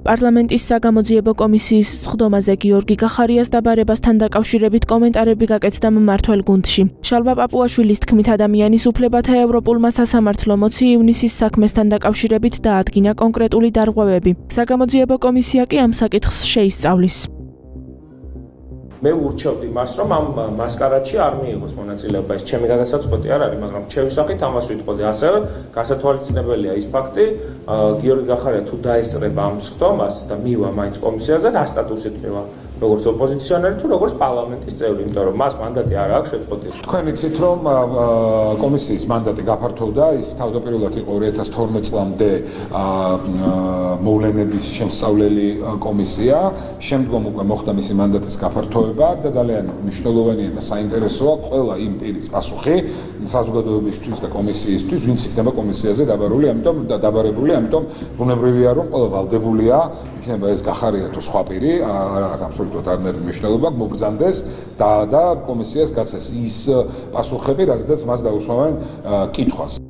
პარლამენტის საგამოძიებო კომისიის სხდომაზე გიორგი გახარიას დაბარებასთან დაკავშირებით კომენტარები გაკეთდა მმართველ გუნდში. შალვა პაპუაშვილის თქმით, ადამიანის უფლებათა ევროპულმა სასამართლომ 20 ივნისის საქმესთან დაკავშირებით დაადგინა კონკრეტული დარღვევები. საგამოძიებო კომისია კი ამ საკითხს შეისწავლის. მე ურჩევდი მას, რომ ამ მასკარადში არ მიიღოს მონაწილეობა. ეს ჩემი გადასაწყვეტი არ არის, მაგრამ ჩემი სახით ამას ვიტყოდი. ასევე გასათვალისწინებელია ის ფაქტი, გიორგი გახარია თუ დაესწრება ამ სხდომას და მივა მაინც კომისიაზე, რა სტატუსით მივა? როგორც ოპოზიციონერი თუ როგორც პარლამენტის წევრი, იმიტომ რომ მას მანდატი არ აქვს შეწყვეტილი. თქვენ იცით, რომ კომისიის მანდატი გაფართოვდა, ის თავდაპირველად იყო 2012 წლამდე მოვლენების შემსწავლელი კომისია, შემდგომ უკვე მოხდა მისი მანდატის გაფართოვება და ძალიან მნიშვნელოვანია და საინტერესოა ყველა იმ პირის პასუხი საზოგადოებისთვის და კომისიისთვის, ვინც იქნება კომისიაზე დაბარებული, ამიტომ ბუნებრივია, რომ ყველა ვალდებულია, იქნება ეს გახარია თუ სხვა პირი, აბსოლუტურად არ არის მნიშვნელობა, მოგბრძანდეს და კომისიას გაცეს ის პასუხები, რაზედაც მას დაუსვამენ კითხვას.